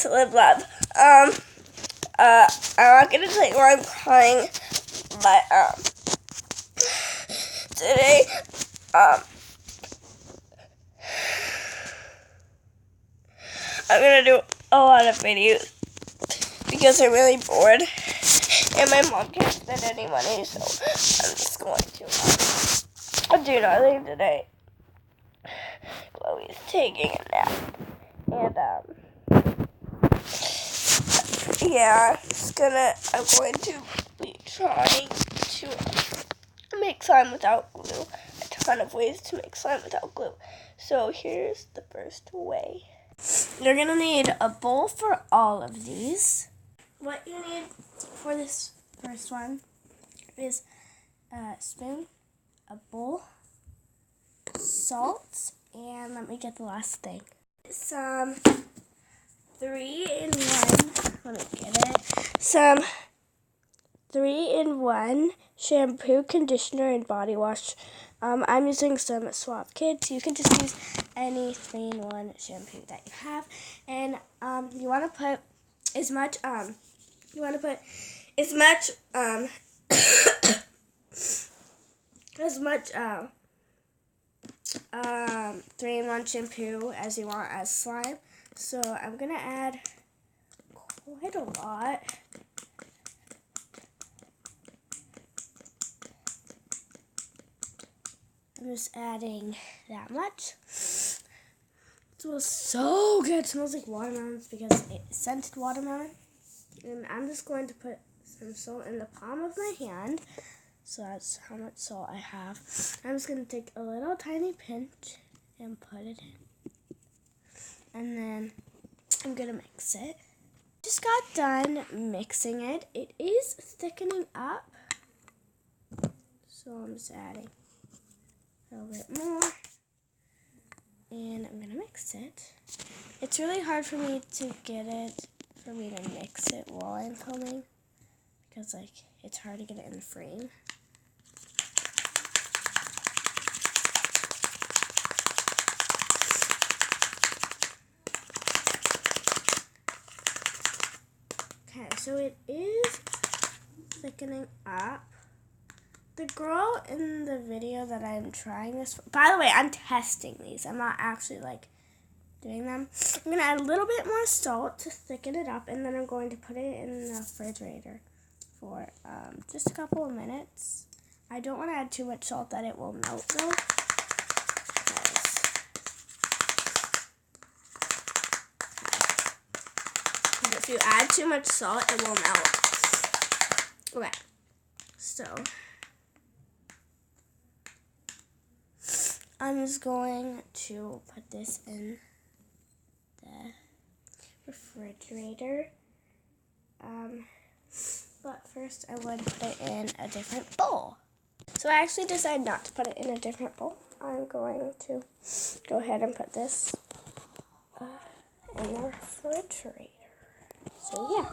to Live Love. I'm not gonna tell you why I'm crying, but today, I'm gonna do a lot of videos because I'm really bored, and my mom can't spend any money, so I'm just going to do nothing today. Chloe's taking a nap, and yeah, I'm going to be trying to make slime without glue. A ton of ways to make slime without glue. So here's the first way. You're gonna need a bowl for all of these. What you need for this first one is a spoon, a bowl, salt, and let me get the last thing. Some 3-in-1, let me get it. Some 3-in-1 shampoo, conditioner, and body wash. I'm using some Swap Kids. You can just use any 3-in-1 shampoo that you have. And you want to put as much 3-in-1 shampoo as you want as slime. So I'm gonna add quite a lot. I'm just adding that much. It smells so good. It smells like watermelons because it's scented watermelon. And I'm just going to put some salt in the palm of my hand. So that's how much salt I have. I'm just going to take a little tiny pinch and put it in. And then I'm going to mix it. Just got done mixing it. It is thickening up. So I'm just adding a little bit more. And I'm going to mix it. It's really hard for me to mix it while I'm filming. Because it's hard to get it in the frame. Okay, so it is thickening up. The girl in the video that I'm trying this for, by the way, I'm testing these. I'm not actually doing them. I'm going to add a little bit more salt to thicken it up, and then I'm going to put it in the refrigerator for just a couple of minutes. I don't want to add too much salt that it will melt though. If you add too much salt, it will melt. Okay, so I'm just going to put this in the refrigerator. But first I'm going to put it in a different bowl. So I actually decided not to put it in a different bowl. I'm going to go ahead and put this in the refrigerator. So yeah.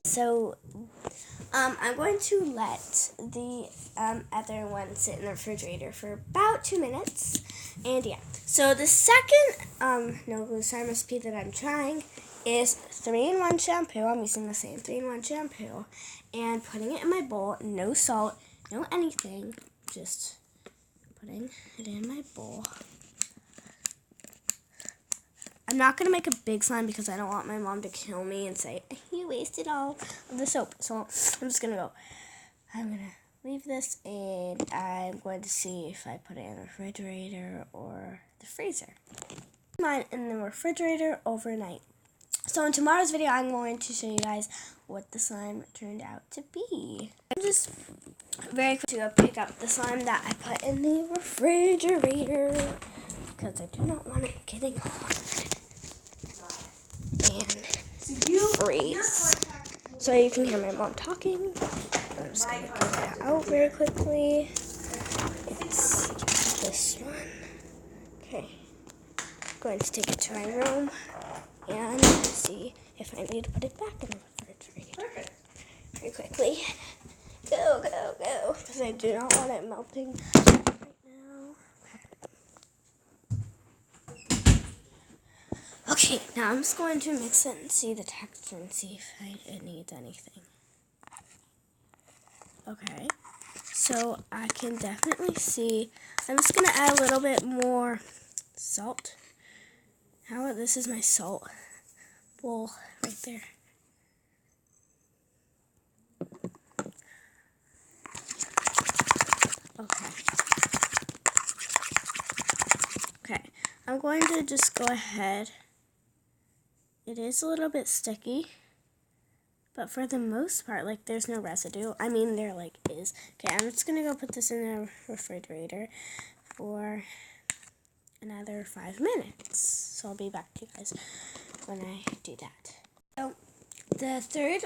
So I'm going to let the other one sit in the refrigerator for about 2 minutes. And yeah, so the second no glue slime recipe that I'm trying is 3-in-1 shampoo. I'm using the same 3-in-1 shampoo and putting it in my bowl. No salt, no anything, just putting it in my bowl. I'm not going to make a big slime because I don't want my mom to kill me and say, you wasted all of the soap. So I'm just going to I'm going to leave this, and I'm going to see if I put it in the refrigerator or the freezer. Mine in the refrigerator overnight. So in tomorrow's video, I'm going to show you guys what the slime turned out to be. I'm just very quick to pick up the slime that I put in the refrigerator because I do not want it getting hard and freeze. So you can hear my mom talking. I'm just going to get that out very quickly. It's this one. Okay. I'm going to take it to my room. I need to put it back in the refrigerator. Perfect. Very quickly. Go, go, go. Because I do not want it melting right now. Okay, now I'm just going to mix it and see the texture and see if it needs anything. Okay, so I can definitely see. I'm just going to add a little bit more salt. How about this is my salt bowl right there. Okay, I'm going to just go ahead. It is a little bit sticky, but for the most part, like, there's no residue. I mean, there, like, is. Okay, I'm just going to go put this in the refrigerator for another 5 minutes. So I'll be back to you guys when I do that. So the third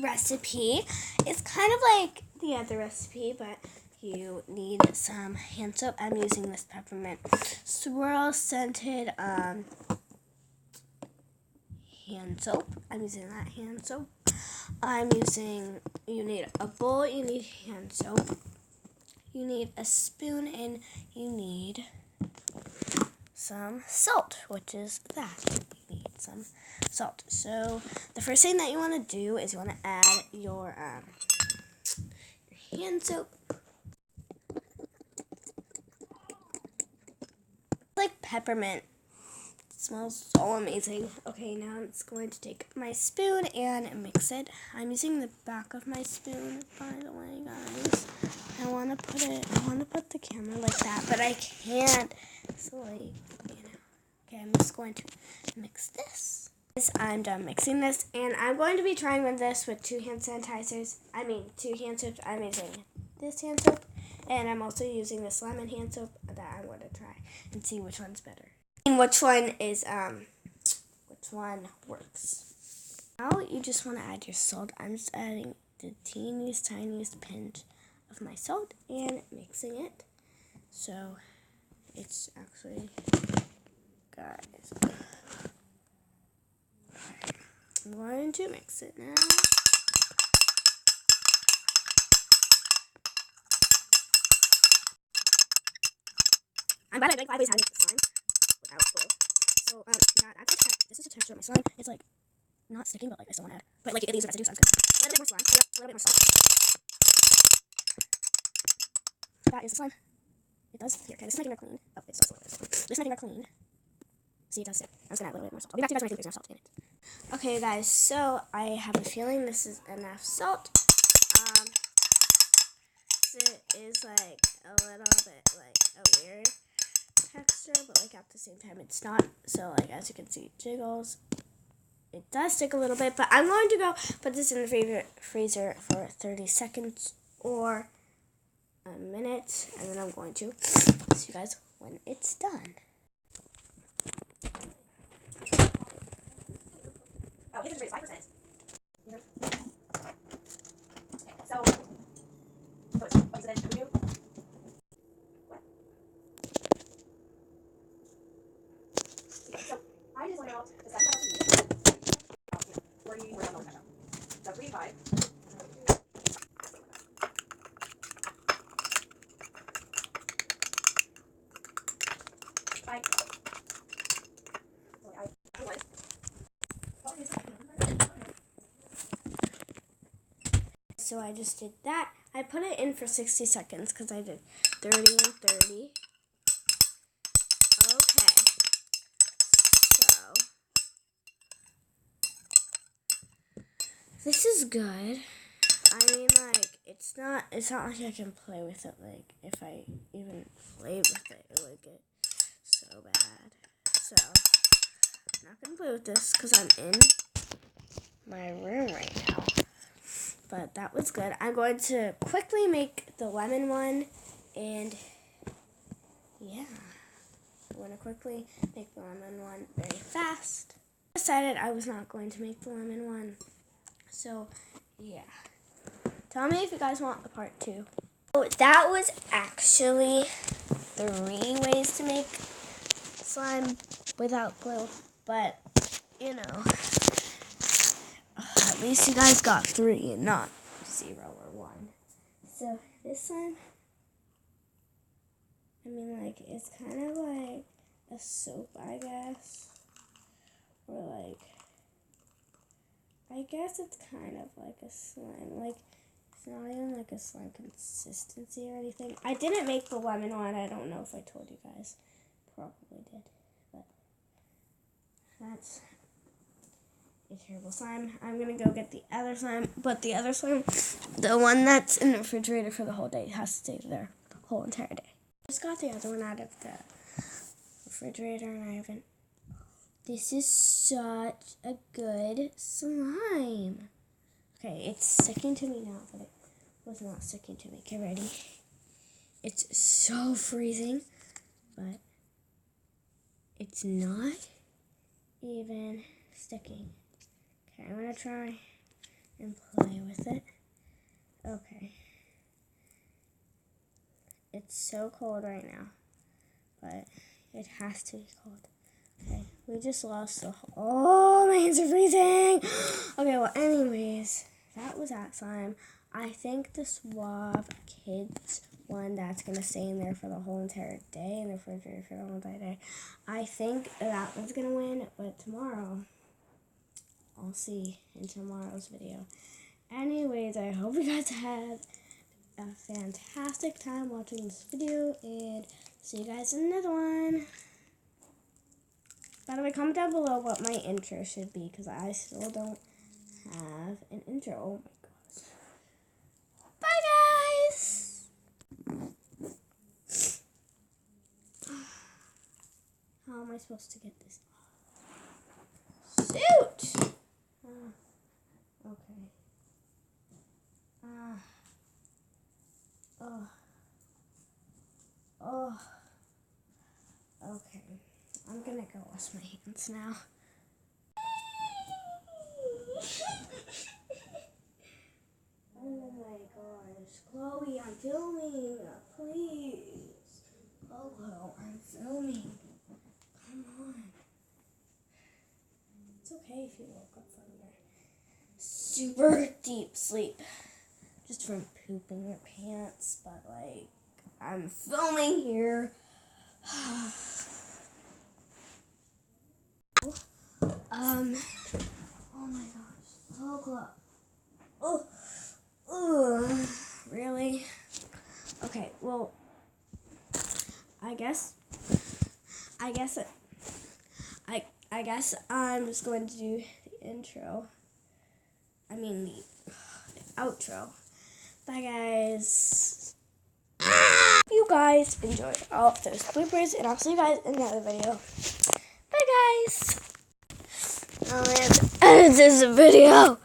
recipe is kind of like the other recipe, but you need some hand soap. I'm using this peppermint swirl scented hand soap. I'm using that hand soap. You need a bowl, you need hand soap, you need a spoon, and you need some salt, which is that. You need some salt. So the first thing that you want to do is you want to add your hand soap. Like peppermint. It smells so amazing. Okay, now I'm just going to take my spoon and mix it. I'm using the back of my spoon, by the way, guys. I want to put the camera like that, but I can't. So, like, you know. Okay, I'm just going to mix this. I'm done mixing this, and I'm going to be trying with this with 2 hand sanitizers. I mean, 2 hand soaps. I'm using this hand soap, and I'm also using this lemon hand soap that I'm going to try and see which one's better. And which one works. Now you just want to add your salt. I'm just adding the teeniest, tiniest pinch of my salt and mixing it. So it's actually, guys, I'm going to mix it now. I'm about to make 5 ways how to make the slime without bowl. So, yeah, this is the texture of my slime. It's like not sticking, but like I still want to add. But like it leaves the residue, so I'm just gonna a little bit more slime, a little bit more salt. That is the slime. It does. Here, okay, this is making her clean. Oh, it starts a little bit. This is making her clean. See, it does stick. I'm just gonna add a little bit more salt. I'll be back to you guys when I think there's enough salt in it. Okay, guys, so I have a feeling this is enough salt. It is like a little bit like a weird texture, but like at the same time it's not. So like as you can see, it jiggles. It does stick a little bit, but I'm going to go put this in the freezer for 30 seconds or a minute, and then I'm going to see you guys when it's done. Oh, his is 5%. Okay, so what is it that you do? What? So I just want to know the 7,000 where do you work on those? So 3 and 5. So I just did that. I put it in for 60 seconds because I did 30 and 30. Okay. So this is good. I mean, like, it's not like I can play with it. Like, if I even played with it, it would get so bad. So I'm not gonna play with this because I'm in my room right now. But that was good. I'm going to quickly make the lemon one, and yeah, I'm going to quickly make the lemon one very fast. I decided I was not going to make the lemon one, so yeah. Tell me if you guys want a part 2. So that was actually 3 ways to make slime without glue, but you know, At least you guys got 3 and not 0 or 1. So this slime, I mean, like, it's kind of like a soap, I guess. Or like, I guess it's kind of like a slime. Like, it's not even like a slime consistency or anything. I didn't make the lemon one. I don't know if I told you guys. Probably did. But that's a terrible slime. I'm going to go get the other slime. But the other slime, the one that's in the refrigerator for the whole day, has to stay there the whole entire day. I just got the other one out of the refrigerator and I haven't. This is such a good slime. Okay, it's sticking to me now, but it was not sticking to me. Get ready. It's so freezing, but it's not even sticking. Okay, I'm going to try and play with it. Okay. It's so cold right now, but it has to be cold. Okay, we just lost the whole... Oh, my hands are freezing! Okay, well, anyways, that was that slime. I think the Suave Kids one that's going to stay in there for the whole entire day, in the refrigerator for the whole entire day, I think that one's going to win, but tomorrow, I'll see in tomorrow's video. Anyways, I hope you guys had a fantastic time watching this video, and see you guys in another one. By the way, comment down below what my intro should be, because I still don't have an intro. Oh my gosh. Bye, guys! How am I supposed to get this off? Shoot! Okay. Okay. I'm gonna go wash my hands now. Oh my gosh. Chloe, I'm filming. Please. Chloe, I'm filming. Come on. It's okay if you woke up from your super deep sleep. Just from pooping your pants. But, like, I'm filming here. Oh my gosh. Really? Okay, well, I guess I'm just going to do the intro. I mean the outro. Bye, guys. You guys enjoyed all of those bloopers, and I'll see you guys in another video. Bye, guys. Oh man, edit this video.